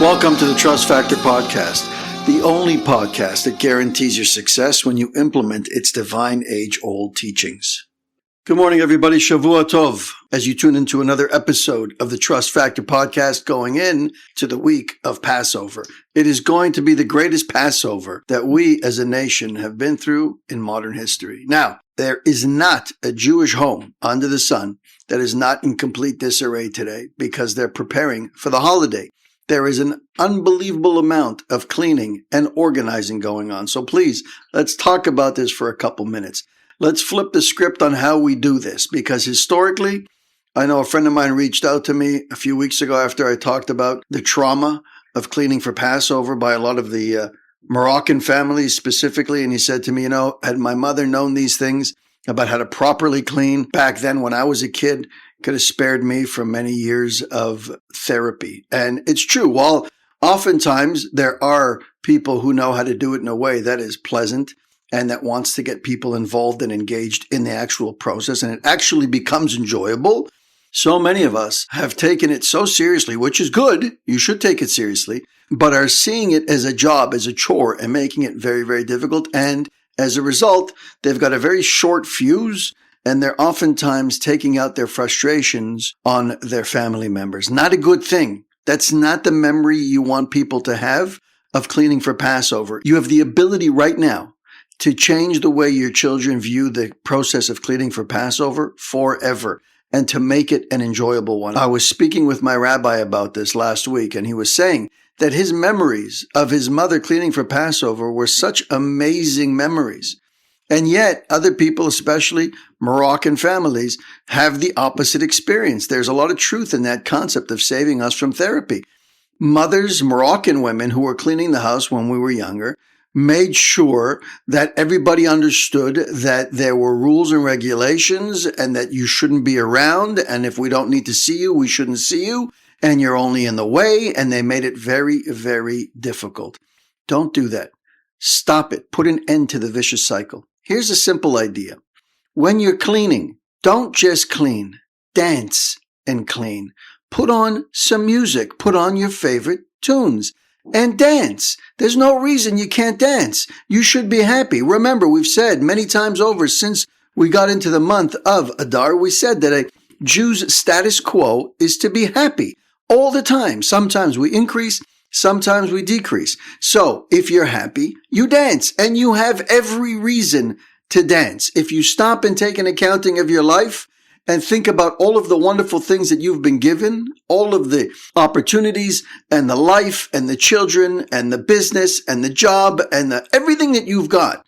Welcome to the Trust Factor Podcast, the only podcast that guarantees your success when you implement its divine age-old teachings. Good morning, everybody. Shavua Tov, as you tune into another episode of the Trust Factor Podcast going in to the week of Passover. It is going to be the greatest Passover that we as a nation have been through in modern history. Now, there is not a Jewish home under the sun that is not in complete disarray today because they're preparing for the holiday. There is an unbelievable amount of cleaning and organizing going on. So please, let's talk about this for a couple minutes. Let's flip the script on how we do this, because historically, I know a friend of mine reached out to me a few weeks ago after I talked about the trauma of cleaning for Passover by a lot of the Moroccan families specifically. And he said to me, had my mother known these things about how to properly clean back then when I was a kid, could have spared me from many years of therapy. And it's true. While oftentimes there are people who know how to do it in a way that is pleasant and that wants to get people involved and engaged in the actual process, and it actually becomes enjoyable, so many of us have taken it so seriously, which is good. You should take it seriously, but are seeing it as a job, as a chore, and making it very, very difficult. And as a result, they've got a very short fuse, and they're oftentimes taking out their frustrations on their family members. Not a good thing. That's not the memory you want people to have of cleaning for Passover. You have the ability right now to change the way your children view the process of cleaning for Passover forever, and to make it an enjoyable one. I was speaking with my rabbi about this last week, and he was saying that his memories of his mother cleaning for Passover were such amazing memories. And yet, other people, especially Moroccan families, have the opposite experience. There's a lot of truth in that concept of saving us from therapy. Mothers, Moroccan women who were cleaning the house when we were younger, made sure that everybody understood that there were rules and regulations and that you shouldn't be around. And if we don't need to see you, we shouldn't see you. And you're only in the way. And they made it very, very difficult. Don't do that. Stop it. Put an end to the vicious cycle. Here's a simple idea. When you're cleaning, don't just clean. Dance and clean. Put on some music. Put on your favorite tunes and dance. There's no reason you can't dance. You should be happy. Remember, we've said many times over since we got into the month of Adar, we said that a Jew's status quo is to be happy all the time. Sometimes we increase, sometimes we decrease. So if you're happy, you dance, and you have every reason to dance. If you stop and take an accounting of your life and think about all of the wonderful things that you've been given, all of the opportunities and the life and the children and the business and the job and everything that you've got,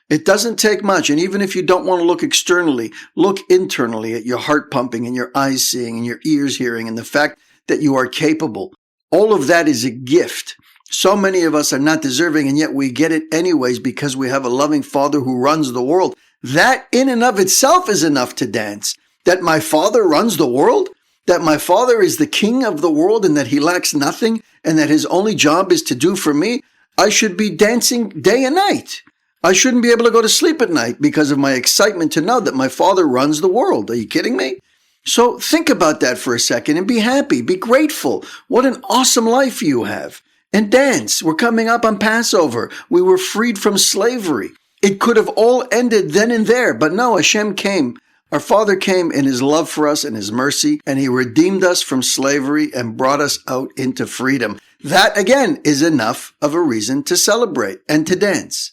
it doesn't take much. And even if you don't want to look externally, look internally at your heart pumping and your eyes seeing and your ears hearing and the fact that you are capable. All of that is a gift. So many of us are not deserving, and yet we get it anyways because we have a loving Father who runs the world. That in and of itself is enough to dance. That my Father runs the world, that my Father is the King of the world and that he lacks nothing and that his only job is to do for me. I should be dancing day and night. I shouldn't be able to go to sleep at night because of my excitement to know that my Father runs the world. Are you kidding me? So think about that for a second and be happy, be grateful. What an awesome life you have. And dance. We're coming up on Passover. We were freed from slavery. It could have all ended then and there, but no, Hashem came. Our Father came in his love for us and his mercy, and he redeemed us from slavery and brought us out into freedom. That, again, is enough of a reason to celebrate and to dance.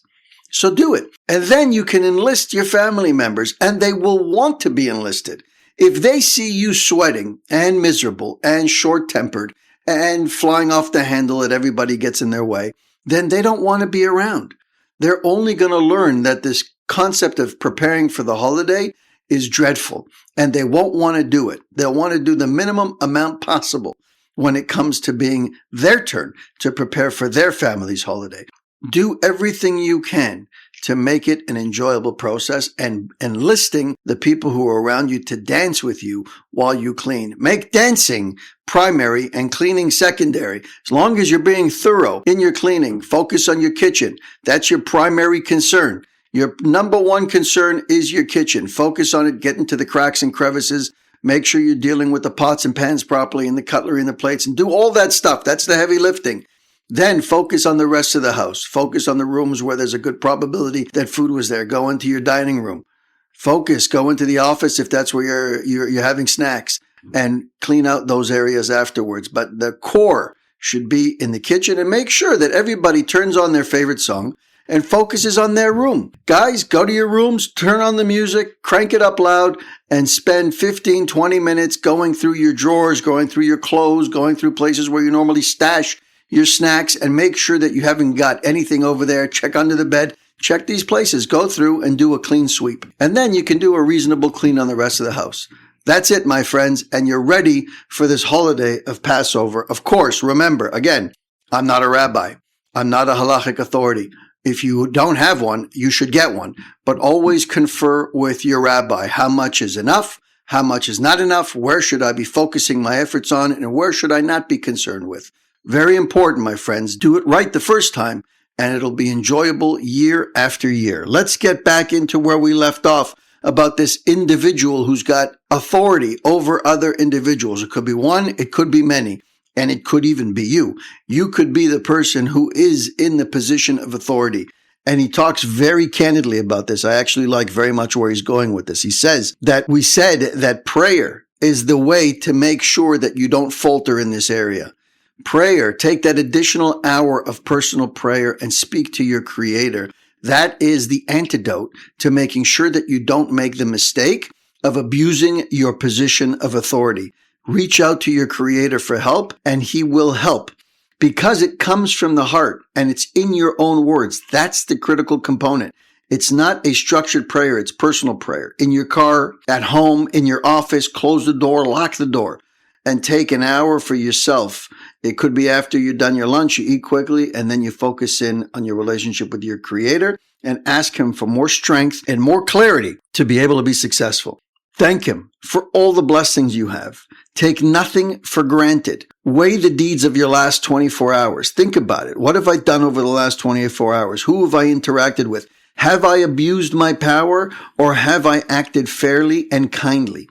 So do it. And then you can enlist your family members, and they will want to be enlisted. If they see you sweating and miserable and short-tempered and flying off the handle that everybody gets in their way, then they don't want to be around. They're only going to learn that this concept of preparing for the holiday is dreadful, and they won't want to do it. They'll want to do the minimum amount possible when it comes to being their turn to prepare for their family's holiday. Do everything you can to make it an enjoyable process and enlisting the people who are around you to dance with you while you clean. Make dancing primary and cleaning secondary. As long as you're being thorough in your cleaning, focus on your kitchen. That's your primary concern. Your number one concern is your kitchen. Focus on it, get into the cracks and crevices, Make sure you're dealing with the pots and pans properly and the cutlery and the plates and do all that stuff. That's the heavy lifting. Then focus on the rest of the house. Focus on the rooms where there's a good probability that food was there. Go into your dining room. Focus. Go into the office if that's where you're having snacks, and clean out those areas afterwards. But the core should be in the kitchen, and make sure that everybody turns on their favorite song and focuses on their room. Guys, go to your rooms, turn on the music, crank it up loud, and spend 15, 20 minutes going through your drawers, going through your clothes, going through places where you normally stash your snacks, and make sure that you haven't got anything over there. Check under the bed. Check these places. Go through and do a clean sweep. And then you can do a reasonable clean on the rest of the house. That's it, my friends, and you're ready for this holiday of Passover. Of course, remember, again, I'm not a rabbi. I'm not a halachic authority. If you don't have one, you should get one. But always confer with your rabbi. How much is enough? How much is not enough? Where should I be focusing my efforts on? And where should I not be concerned with? Very important, my friends. Do it right the first time, and it'll be enjoyable year after year. Let's get back into where we left off about this individual who's got authority over other individuals. It could be one, it could be many, and it could even be you. You could be the person who is in the position of authority. And he talks very candidly about this. I actually like very much where he's going with this. He says that we said that prayer is the way to make sure that you don't falter in this area. Prayer, take that additional hour of personal prayer and speak to your Creator. That is the antidote to making sure that you don't make the mistake of abusing your position of authority. Reach out to your Creator for help, and He will help, because it comes from the heart and it's in your own words. That's the critical component. It's not a structured prayer. It's personal prayer. In your car, at home, in your office, close the door, lock the door, and take an hour for yourself. It could be after you've done your lunch, you eat quickly, and then you focus in on your relationship with your Creator and ask Him for more strength and more clarity to be able to be successful. Thank Him for all the blessings you have. Take nothing for granted. Weigh the deeds of your last 24 hours. Think about it. What have I done over the last 24 hours? Who have I interacted with? Have I abused my power, or have I acted fairly and kindly?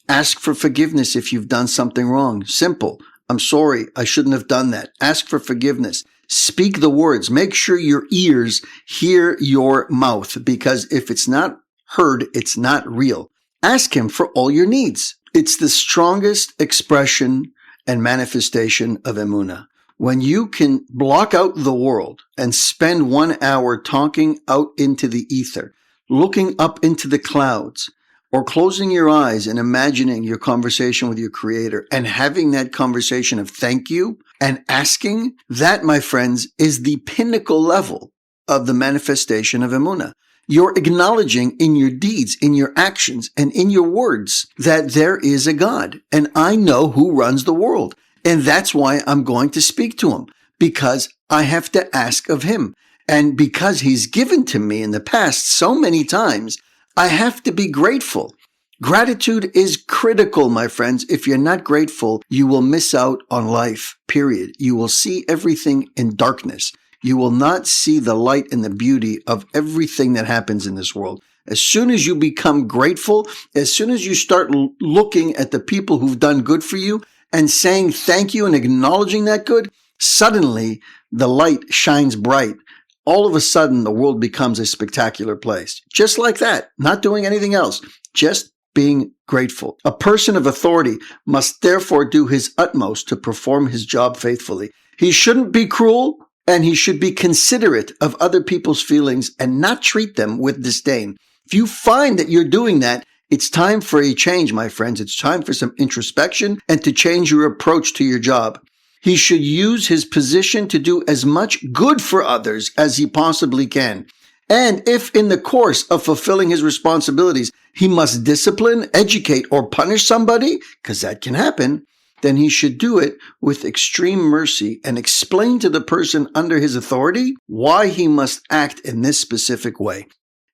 Ask for forgiveness if you've done something wrong. Simple. I'm sorry, I shouldn't have done that. Ask for forgiveness. Speak the words. Make sure your ears hear your mouth, because if it's not heard, it's not real. Ask Him for all your needs. It's the strongest expression and manifestation of emunah. When you can block out the world and spend 1 hour talking out into the ether, looking up into the clouds, or closing your eyes and imagining your conversation with your Creator and having that conversation of thank you and asking, that, my friends, is the pinnacle level of the manifestation of emunah. You're acknowledging in your deeds, in your actions, and in your words that there is a God, and I know who runs the world. And that's why I'm going to speak to Him, because I have to ask of Him. And because He's given to me in the past so many times, I have to be grateful. Gratitude is critical, my friends. If you're not grateful, you will miss out on life, period. You will see everything in darkness. You will not see the light and the beauty of everything that happens in this world. As soon as you become grateful, as soon as you start looking at the people who've done good for you and saying thank you and acknowledging that good, suddenly the light shines bright. All of a sudden, the world becomes a spectacular place. Just like that, not doing anything else, just being grateful. A person of authority must therefore do his utmost to perform his job faithfully. He shouldn't be cruel, and he should be considerate of other people's feelings and not treat them with disdain. If you find that you're doing that, it's time for a change, my friends. It's time for some introspection and to change your approach to your job. He should use his position to do as much good for others as he possibly can. And if in the course of fulfilling his responsibilities, he must discipline, educate, or punish somebody, because that can happen, then he should do it with extreme mercy and explain to the person under his authority why he must act in this specific way.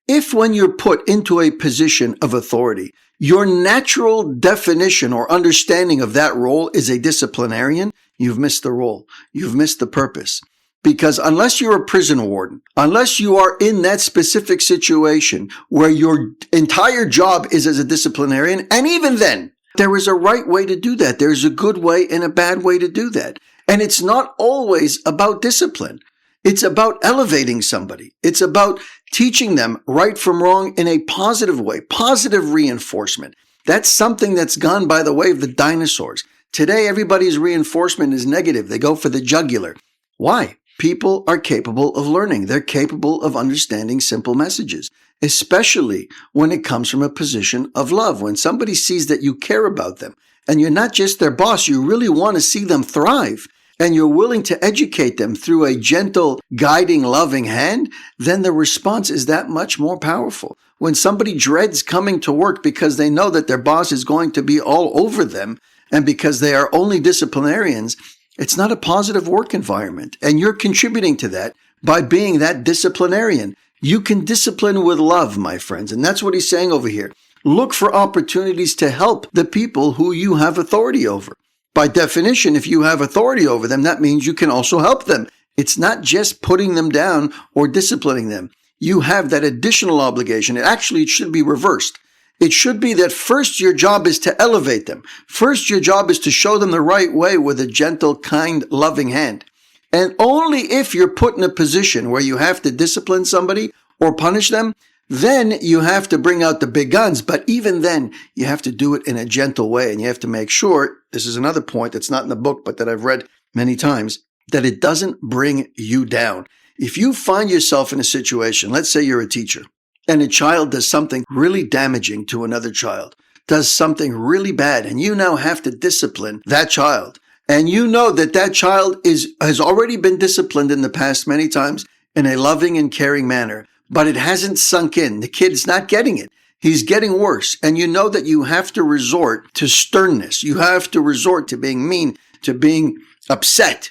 If when you're put into a position of authority, your natural definition or understanding of that role is a disciplinarian, you've missed the role. You've missed the purpose. Because unless you're a prison warden, unless you are in that specific situation where your entire job is as a disciplinarian, and even then, There is a right way to do that. There's a good way and a bad way to do that. And it's not always about discipline. It's about elevating somebody. It's about teaching them right from wrong in a positive way, positive reinforcement. That's something that's gone by the way of the dinosaurs. Today, everybody's reinforcement is negative. They go for the jugular. Why? People are capable of learning. They're capable of understanding simple messages, especially when it comes from a position of love. When somebody sees that you care about them and you're not just their boss, you really want to see them thrive, and you're willing to educate them through a gentle, guiding, loving hand, then the response is that much more powerful. When somebody dreads coming to work because they know that their boss is going to be all over them and because they are only disciplinarians, it's not a positive work environment. And you're contributing to that by being that disciplinarian. You can discipline with love, my friends. And that's what he's saying over here. Look for opportunities to help the people who you have authority over. By definition, if you have authority over them, that means you can also help them. It's not just putting them down or disciplining them. You have that additional obligation. It should be reversed. It should be that first your job is to elevate them. First your job is to show them the right way with a gentle, kind, loving hand. And only if you're put in a position where you have to discipline somebody or punish them, then you have to bring out the big guns. But even then, you have to do it in a gentle way. And you have to make sure, this is another point that's not in the book, but that I've read many times, that it doesn't bring you down. If you find yourself in a situation, let's say you're a teacher, and a child does something really damaging to another child, does something really bad, and you now have to discipline that child. And you know that that child has already been disciplined in the past many times in a loving and caring manner, but it hasn't sunk in. The kid's not getting it. He's getting worse. And you know that you have to resort to sternness. You have to resort to being mean, to being upset.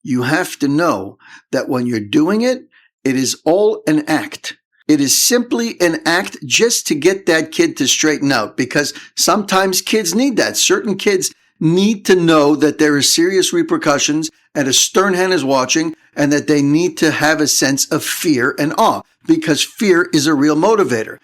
You have to know that when you're doing it, it is all an act. It is simply an act just to get that kid to straighten out, because sometimes kids need that. Certain kids need to know that there are serious repercussions and a stern hand is watching, and that they need to have a sense of fear and awe, because fear is a real motivator.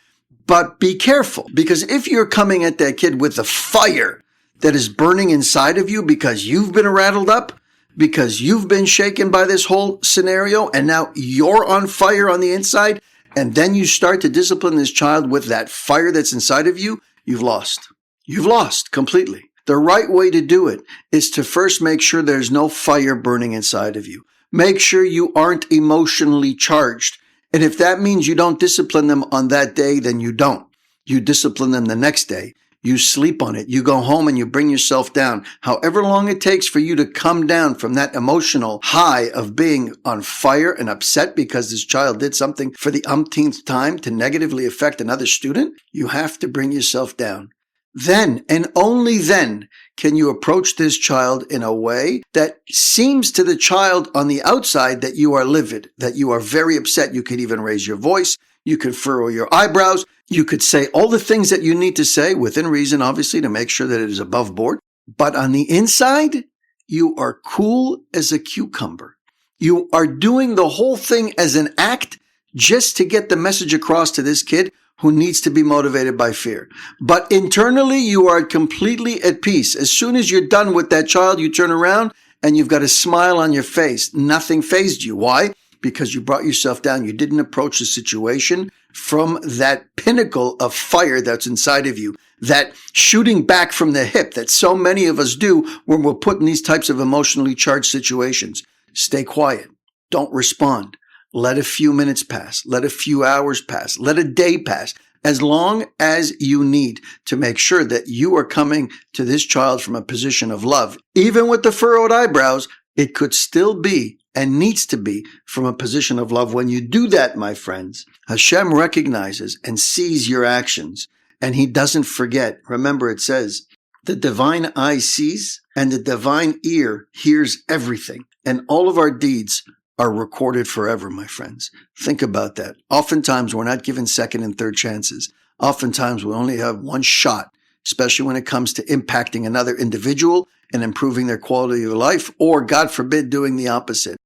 But be careful, because if you're coming at that kid with the fire that is burning inside of you because you've been rattled up, because you've been shaken by this whole scenario, and now you're on fire on the inside, and then you start to discipline this child with that fire that's inside of you, you've lost. You've lost completely. The right way to do it is to first make sure there's no fire burning inside of you. Make sure you aren't emotionally charged. And if that means you don't discipline them on that day, then you don't. You discipline them the next day. You sleep on it. You go home and you bring yourself down. However long it takes for you to come down from that emotional high of being on fire and upset because this child did something for the umpteenth time to negatively affect another student, you have to bring yourself down. Then, and only then, can you approach this child in a way that seems to the child on the outside that you are livid, that you are very upset. You could even raise your voice. You could furrow your eyebrows. You could say all the things that you need to say within reason, obviously, to make sure that it is above board. But on the inside, you are cool as a cucumber. You are doing the whole thing as an act just to get the message across to this kid who needs to be motivated by fear. But internally, you are completely at peace. As soon as you're done with that child, you turn around and you've got a smile on your face. Nothing fazed you. Why? Because you brought yourself down. You didn't approach the situation from that pinnacle of fire that's inside of you, that shooting back from the hip that so many of us do when we're put in these types of emotionally charged situations. Stay quiet. Don't respond. Let a few minutes pass. Let a few hours pass. Let a day pass. As long as you need to make sure that you are coming to this child from a position of love. Even with the furrowed eyebrows, it could still be and needs to be from a position of love. When you do that, my friends, Hashem recognizes and sees your actions, and he doesn't forget. Remember, it says, the divine eye sees and the divine ear hears everything, and all of our deeds are recorded forever, my friends. Think about that. Oftentimes, we're not given second and third chances. Oftentimes, we only have one shot, especially when it comes to impacting another individual and improving their quality of life, or, God forbid, doing the opposite.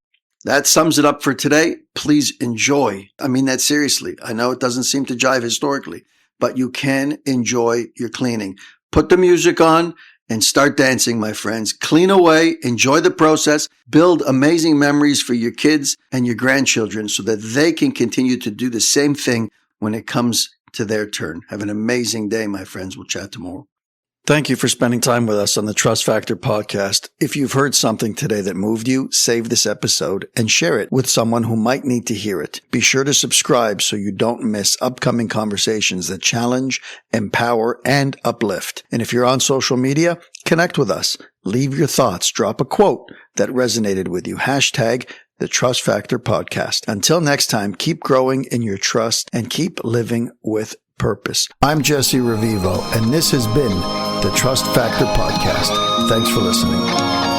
That sums it up for today. Please enjoy. I mean that seriously. I know it doesn't seem to jive historically, but you can enjoy your cleaning. Put the music on and start dancing, my friends. Clean away, enjoy the process, build amazing memories for your kids and your grandchildren so that they can continue to do the same thing when it comes to their turn. Have an amazing day, my friends. We'll chat tomorrow. Thank you for spending time with us on the Trust Factor podcast. If you've heard something today that moved you, save this episode and share it with someone who might need to hear it. Be sure to subscribe so you don't miss upcoming conversations that challenge, empower, and uplift. And if you're on social media, connect with us. Leave your thoughts. Drop a quote that resonated with you. Hashtag the Trust Factor podcast. Until next time, keep growing in your trust and keep living with purpose. I'm Jesse Revivo, and this has been the Trust Factor podcast. Thanks for listening.